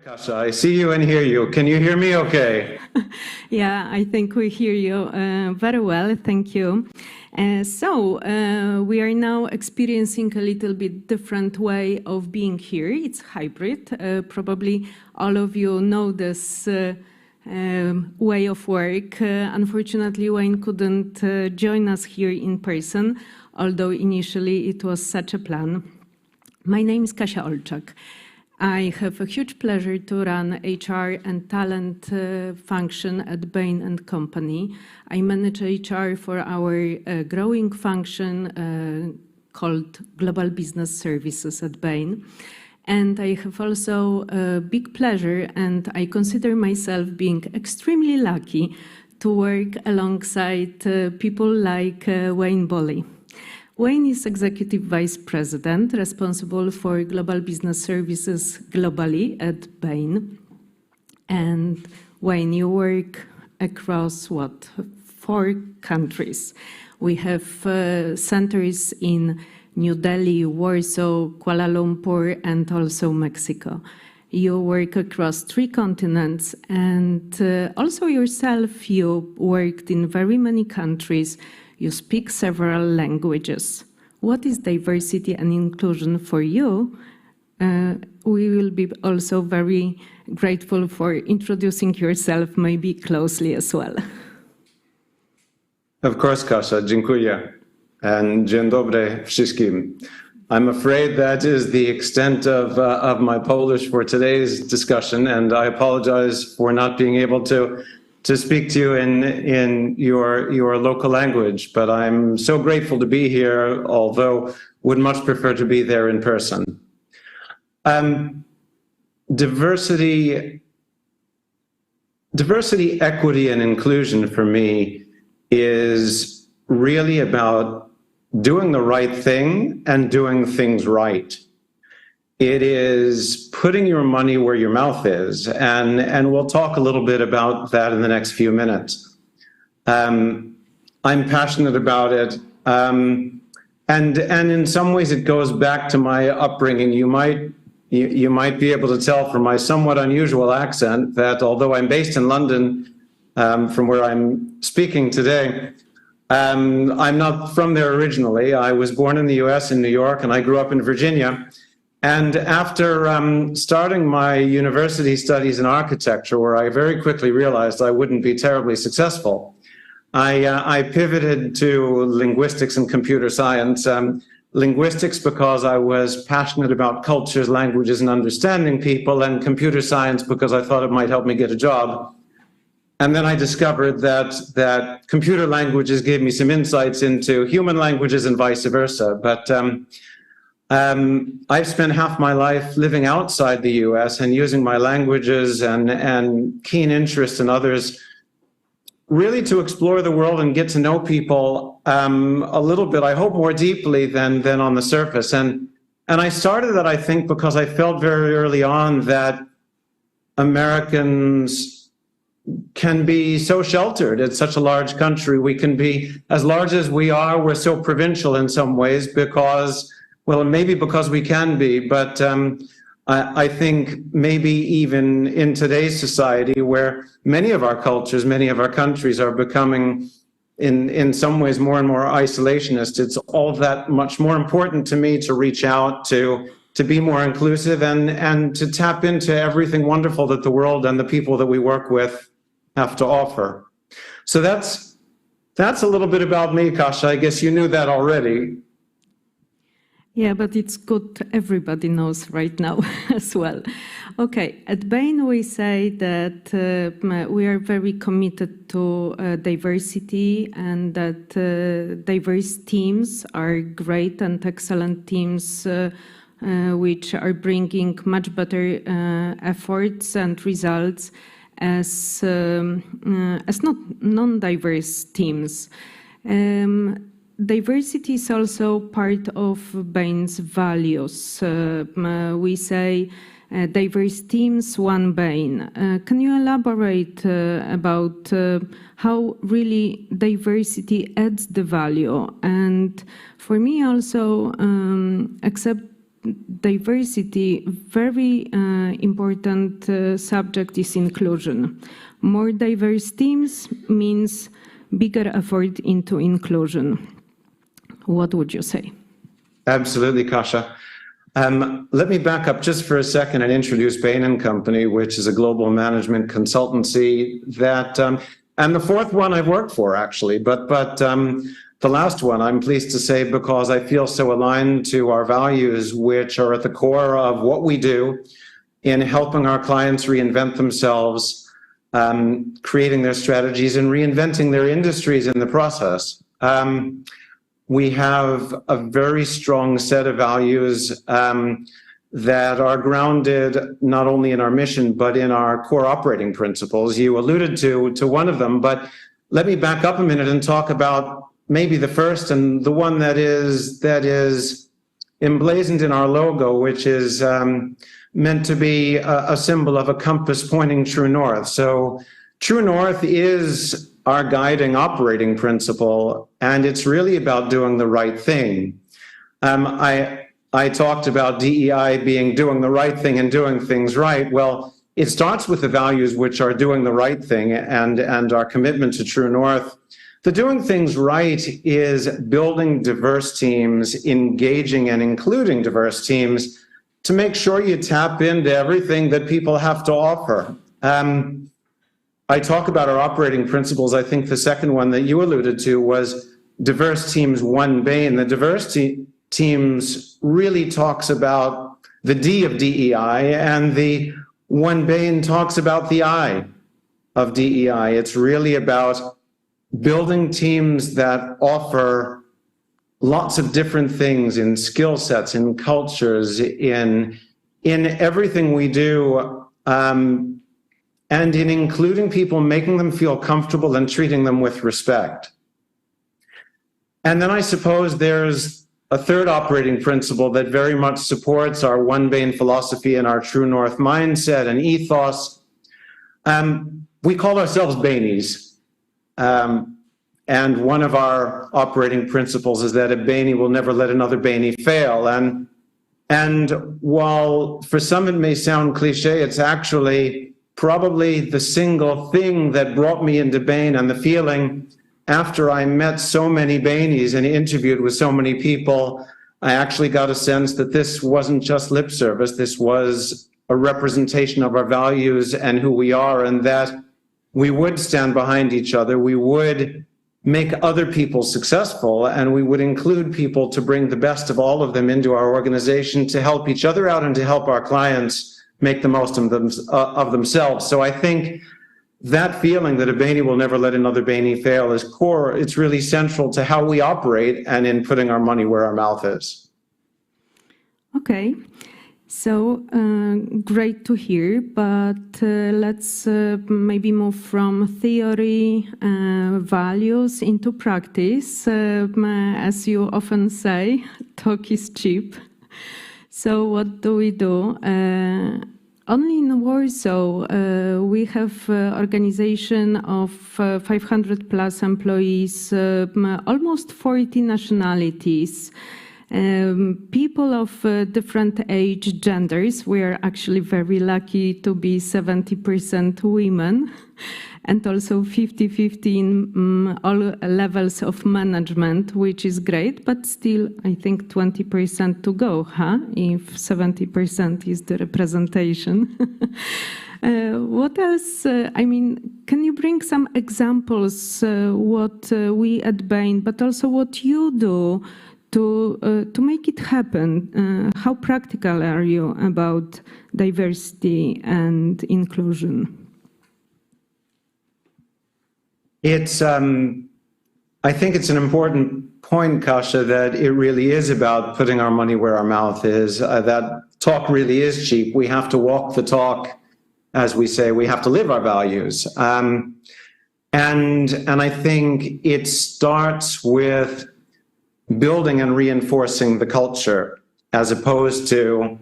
Kasia, I see you and hear you. Can you hear me okay? Yeah, I think we hear you very well. Thank you. We are now experiencing a little bit different way of being here. It's hybrid. Probably all of you know this way of work. Unfortunately, Wayne couldn't join us here in person, although initially it was such a plan. My name is Kasia Olczak. I have a huge pleasure to run HR and talent function at Bain & Company. I manage HR for our growing function called Global Business Services at Bain. And I have also a big pleasure, and I consider myself being extremely lucky to work alongside people like Wayne Boley. Wayne is Executive Vice President, responsible for Global Business Services globally at Bain. And Wayne, you work across, 4 countries. We have centers in New Delhi, Warsaw, Kuala Lumpur, and also Mexico. You work across 3 continents, and also yourself, you worked in very many countries. You speak several languages. What is diversity and inclusion for you? We will be also very grateful for introducing yourself maybe closely as well. Of course, Kasia, dziękuję. And dzień dobry wszystkim. I'm afraid that is the extent of my Polish for today's discussion, and I apologize for not being able to speak to you in your local language, but I'm so grateful to be here, although would much prefer to be there in person. Diversity, equity, and inclusion for me is really about doing the right thing and doing things right. It is putting your money where your mouth is, and we'll talk a little bit about that in the next few minutes. I'm passionate about it, and in some ways it goes back to my upbringing. You might be able to tell from my somewhat unusual accent that although I'm based in London, from where I'm speaking today, I'm not from there originally. I was born in the US in New York, and I grew up in Virginia. And after starting my university studies in architecture, where I very quickly realized I wouldn't be terribly successful, I pivoted to linguistics and computer science. Linguistics because I was passionate about cultures, languages, and understanding people, and computer science because I thought it might help me get a job. And then I discovered that computer languages gave me some insights into human languages and vice versa. But I've spent half my life living outside the US and using my languages and keen interest in others really to explore the world and get to know people a little bit, I hope more deeply than on the surface. And I started that, I think, because I felt very early on that Americans can be so sheltered. It's such a large country. We can be, as large as we are, we're so provincial in some ways because, well, maybe because we can be, but I think maybe even in today's society where many of our cultures, many of our countries are becoming in some ways more and more isolationist, it's all that much more important to me to reach out, to be more inclusive and to tap into everything wonderful that the world and the people that we work with have to offer. So that's a little bit about me, Kasia. I guess you knew that already. Yeah, but it's good everybody knows right now as well. Okay, at Bain we say that we are very committed to diversity and that diverse teams are great and excellent teams which are bringing much better efforts and results as non-diverse teams. Diversity is also part of Bain's values. We say diverse teams, one Bain. Can you elaborate about how really diversity adds the value? And for me also, diversity, very important subject is inclusion. More diverse teams means bigger effort into inclusion. What would you say? Absolutely, Kasia. Let me back up just for a second and introduce Bain & Company, which is a global management consultancy that, and the fourth one I've worked for actually, but the last one I'm pleased to say because I feel so aligned to our values, which are at the core of what we do in helping our clients reinvent themselves, creating their strategies and reinventing their industries in the process. We have a very strong set of values that are grounded not only in our mission, but in our core operating principles. You alluded to one of them, but let me back up a minute and talk about maybe the first and the one that is emblazoned in our logo, which is meant to be a symbol of a compass pointing true north. So true north is our guiding operating principle, and it's really about doing the right thing. I talked about DEI being doing the right thing and doing things right. Well, it starts with the values which are doing the right thing and our commitment to true north. The doing things right is building diverse teams, engaging and including diverse teams to make sure you tap into everything that people have to offer. I talk about our operating principles. I think the second one that you alluded to was diverse teams, one Bain. The diversity teams really talks about the D of DEI, and the one Bain talks about the I of DEI. It's really about building teams that offer lots of different things in skill sets, in cultures, in everything we do, and in including people, making them feel comfortable and treating them with respect. And then I suppose there's a third operating principle that very much supports our one Bain philosophy and our true north mindset and ethos. We call ourselves Bainies. And one of our operating principles is that a Bainey will never let another Bainey fail. And while for some it may sound cliche, it's actually probably the single thing that brought me into Bain, and the feeling after I met so many Bainies and interviewed with so many people, I actually got a sense that this wasn't just lip service. This was a representation of our values and who we are, and that we would stand behind each other. We would make other people successful, and we would include people to bring the best of all of them into our organization to help each other out and to help our clients make the most of themselves. So I think that feeling that a Bainey will never let another Bainey fail is core. It's really central to how we operate and in putting our money where our mouth is. Okay. So great to hear, but let's maybe move from theory, values into practice. As you often say, talk is cheap. So what do we do? Only in Warsaw, we have an organization of 500 plus employees, almost 40 nationalities. People of different age, genders. We are actually very lucky to be 70% women and also 50-50 in all levels of management, which is great, but still I think 20% to go, huh? If 70% is the representation. What else? I mean, can you bring some examples what we at Bain, but also what you do to make it happen? How practical are you about diversity and inclusion? It's, I think it's an important point, Kasia, that it really is about putting our money where our mouth is. That talk really is cheap. We have to walk the talk, as we say. We have to live our values. And I think it starts with building and reinforcing the culture, as opposed to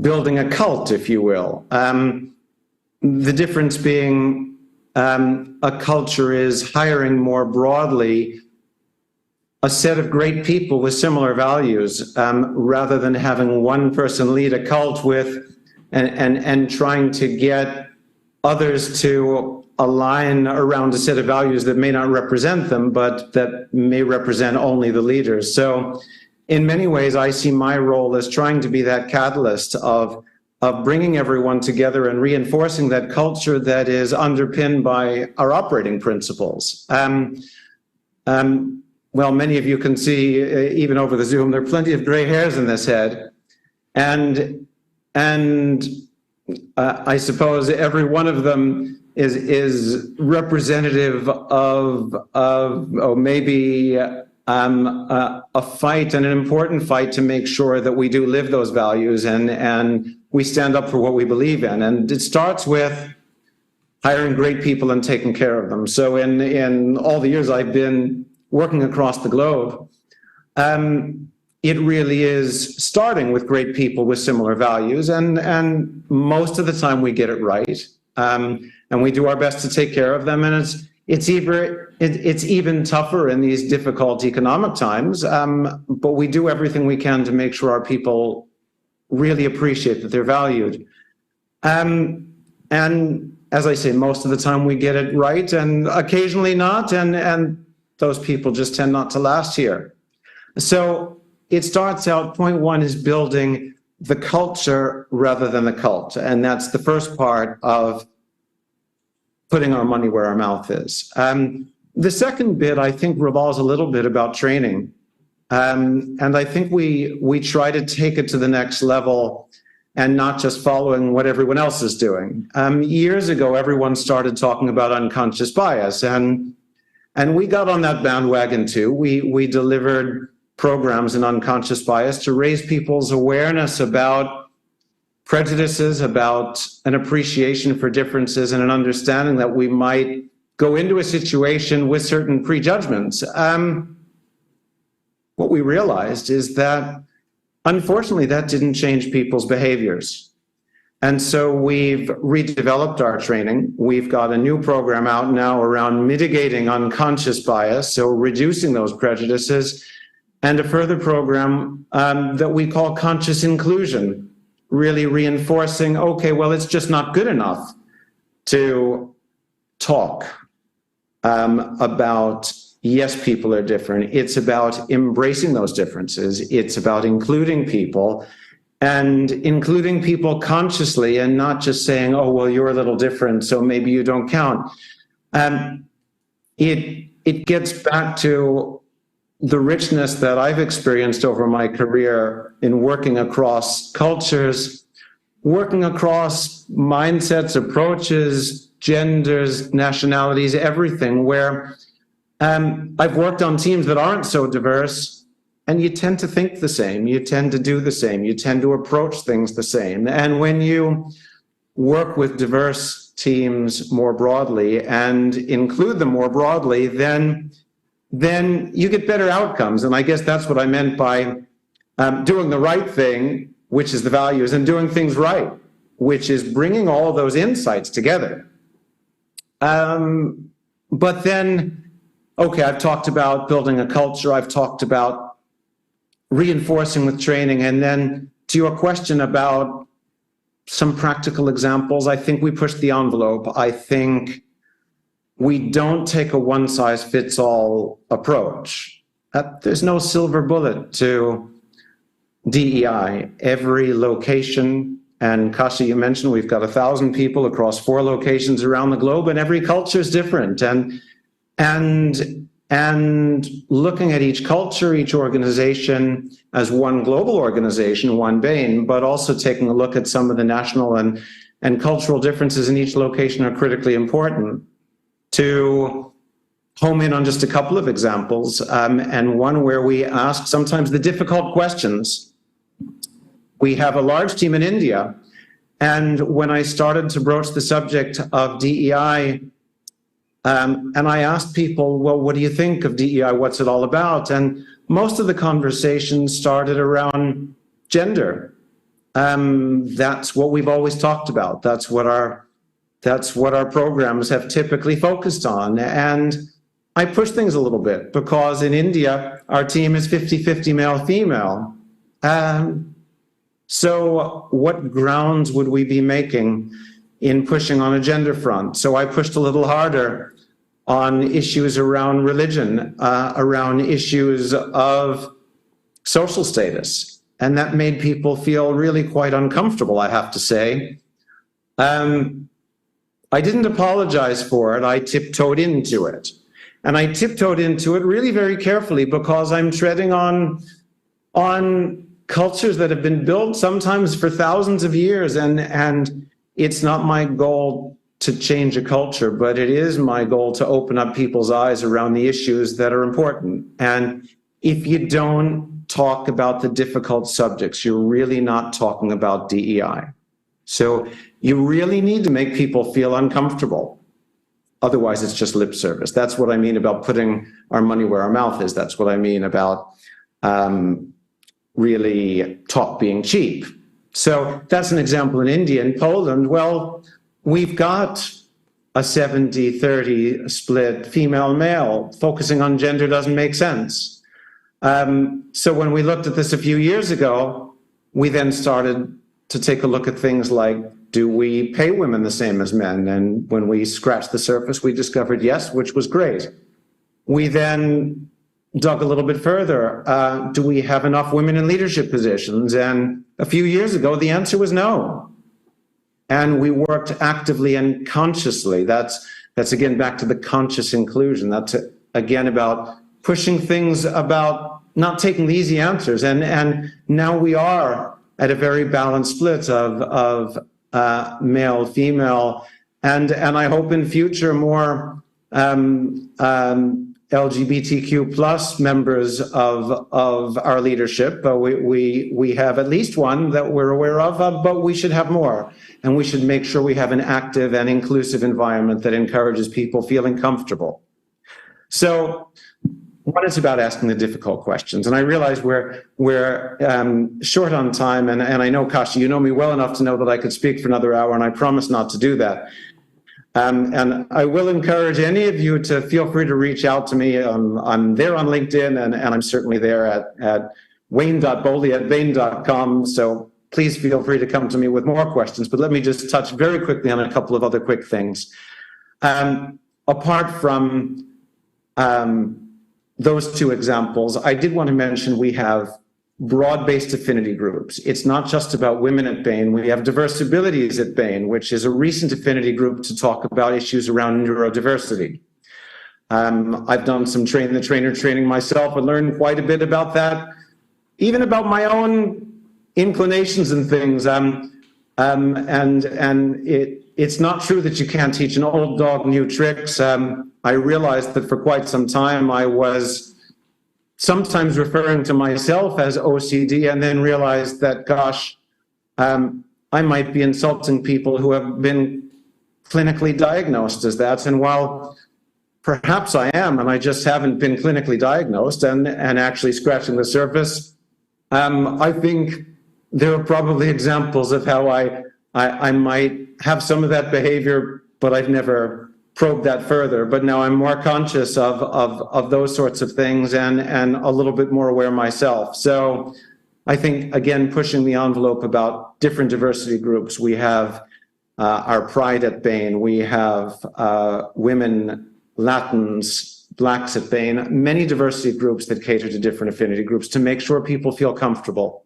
building a cult, if you will. The difference being a culture is hiring more broadly a set of great people with similar values, rather than having one person lead a cult with and trying to get others to align around a set of values that may not represent them, but that may represent only the leaders. So in many ways, I see my role as trying to be that catalyst of bringing everyone together and reinforcing that culture that is underpinned by our operating principles. Well, many of you can see, even over the Zoom, there are plenty of gray hairs in this head. And I suppose every one of them is representative of maybe a fight, and an important fight, to make sure that we do live those values and we stand up for what we believe in. And it starts with hiring great people and taking care of them. So in all the years I've been working across the globe, it really is starting with great people with similar values, and most of the time we get it right, and we do our best to take care of them. And it's even tougher in these difficult economic times, but we do everything we can to make sure our people really appreciate that they're valued. And as I say, most of the time we get it right, and occasionally not, and those people just tend not to last here. So it starts out, point one is building the culture rather than the cult. And that's the first part of putting our money where our mouth is. The second bit, I think, revolves a little bit about training. And I think we try to take it to the next level and not just following what everyone else is doing. Years ago, everyone started talking about unconscious bias, and we got on that bandwagon too. We delivered programs in unconscious bias to raise people's awareness about prejudices, about an appreciation for differences, and an understanding that we might go into a situation with certain prejudgments. What we realized is that, unfortunately, that didn't change people's behaviors. And so we've redeveloped our training. We've got a new program out now around mitigating unconscious bias, so reducing those prejudices, and a further program that we call conscious inclusion, really reinforcing, okay, well, it's just not good enough to talk about, yes, people are different. It's about embracing those differences. It's about including people, and including people consciously, and not just saying, oh, well, you're a little different, so maybe you don't count. It gets back to the richness that I've experienced over my career in working across cultures, working across mindsets, approaches, genders, nationalities, everything, where I've worked on teams that aren't so diverse, and you tend to think the same, you tend to do the same, you tend to approach things the same. And when you work with diverse teams more broadly and include them more broadly, then you get better outcomes. And I guess that's what I meant by doing the right thing, which is the values, and doing things right, which is bringing all of those insights together. But then, okay, I've talked about building a culture, I've talked about reinforcing with training, and then to your question about some practical examples, I think we push the envelope. I think we don't take a one-size-fits-all approach. There's no silver bullet to DEI. Every location, and Kasia, you mentioned we've got 1,000 people across 4 locations around the globe, and every culture is different. And looking at each culture, each organization as one global organization, one Bain, but also taking a look at some of the national and cultural differences in each location are critically important. To home in on just a couple of examples, and one where we ask sometimes the difficult questions. We have a large team in India, and when I started to broach the subject of DEI, and I asked people, well, what do you think of DEI? What's it all about? And most of the conversation started around gender. That's what we've always talked about. That's what our programs have typically focused on. And I push things a little bit because in India, our team is 50-50 male-female. So what grounds would we be making in pushing on a gender front? So I pushed a little harder on issues around religion, around issues of social status. And that made people feel really quite uncomfortable, I have to say. I didn't apologize for it. I tiptoed into it. And I tiptoed into it really very carefully because I'm treading on cultures that have been built sometimes for thousands of years. And it's not my goal to change a culture, but it is my goal to open up people's eyes around the issues that are important. And if you don't talk about the difficult subjects, you're really not talking about DEI. So you really need to make people feel uncomfortable. Otherwise, it's just lip service. That's what I mean about putting our money where our mouth is. That's what I mean about really talk being cheap. So that's an example in India. In Poland, well, we've got a 70-30 split female-male. Focusing on gender doesn't make sense. So when we looked at this a few years ago, we then started to take a look at things like, do we pay women the same as men? And when we scratched the surface, we discovered yes, which was great. We then dug a little bit further. Do we have enough women in leadership positions? And a few years ago, the answer was no. And we worked actively and consciously. That's again, back to the conscious inclusion. That's again about pushing things, about not taking the easy answers. And now we are at a very balanced split of male, female, and I hope in future more LGBTQ plus members of our leadership. We have at least one that we're aware of, but we should have more. And we should make sure we have an active and inclusive environment that encourages people feeling comfortable. So one is about asking the difficult questions. And I realize we're short on time. And I know, Kasia, you know me well enough to know that I could speak for another hour, and I promise not to do that. And I will encourage any of you to feel free to reach out to me. I'm there on LinkedIn, and I'm certainly there at wayne.boley@bain.com. So please feel free to come to me with more questions. But let me just touch very quickly on a couple of other quick things. Apart from those two examples, I did want to mention we have broad-based affinity groups. It's not just about women at Bain. We have Diverse Abilities at Bain, which is a recent affinity group to talk about issues around neurodiversity. I've done some train-the-trainer training myself. I learned quite a bit about that, even about my own inclinations and things. It's not true that you can't teach an old dog new tricks. I realized that for quite some time I was sometimes referring to myself as OCD, and then realized that, gosh, I might be insulting people who have been clinically diagnosed as that. And while perhaps I am, and I just haven't been clinically diagnosed and actually scratching the surface, I think there are probably examples of how I might have some of that behavior, but I've never probed that further. But now I'm more conscious of those sorts of things and a little bit more aware myself. So I think, again, pushing the envelope about different diversity groups. We have our Pride at Bain. We have women, Latins, Blacks at Bain, many diversity groups that cater to different affinity groups to make sure people feel comfortable.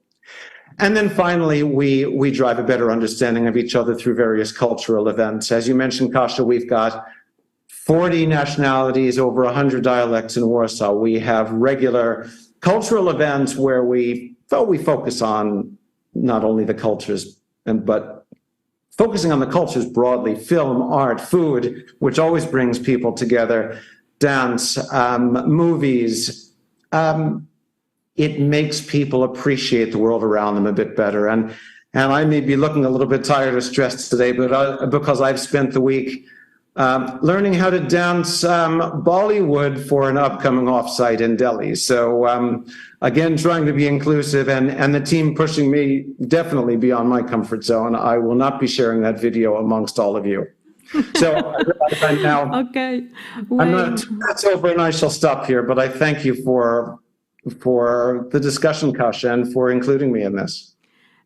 And then finally, we drive a better understanding of each other through various cultural events. As you mentioned, Kasia, we've got 40 nationalities, over 100 dialects in Warsaw. We have regular cultural events where we focus on not only the cultures, but focusing on the cultures broadly: film, art, food, which always brings people together, dance, movies. It makes people appreciate the world around them a bit better. And I may be looking a little bit tired or stressed today, but because I've spent the week learning how to dance Bollywood for an upcoming offsite in Delhi. So again, trying to be inclusive, and the team pushing me definitely beyond my comfort zone. I will not be sharing that video amongst all of you. So I realize I'm now, Okay. I'm not over and I shall stop here, but I thank you for the discussion, Kasia, and for including me in this.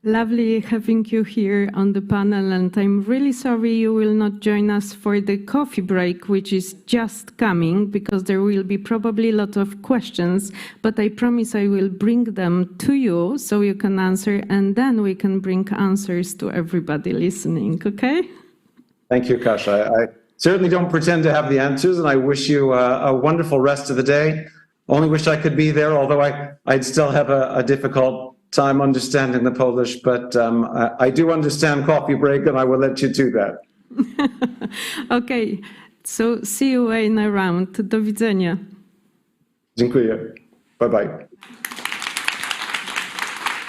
Lovely having you here on the panel, and I'm really sorry you will not join us for the coffee break, which is just coming, because there will be probably a lot of questions, but I promise I will bring them to you so you can answer, and then we can bring answers to everybody listening, okay? Thank you, Kasia. I certainly don't pretend to have the answers, and I wish you a wonderful rest of the day. Only wish I could be there, although I'd still have a difficult time understanding the Polish, but I do understand coffee break, and I will let you do that. Okay, so see you in a round. Do widzenia. Dziękuję. Bye-bye.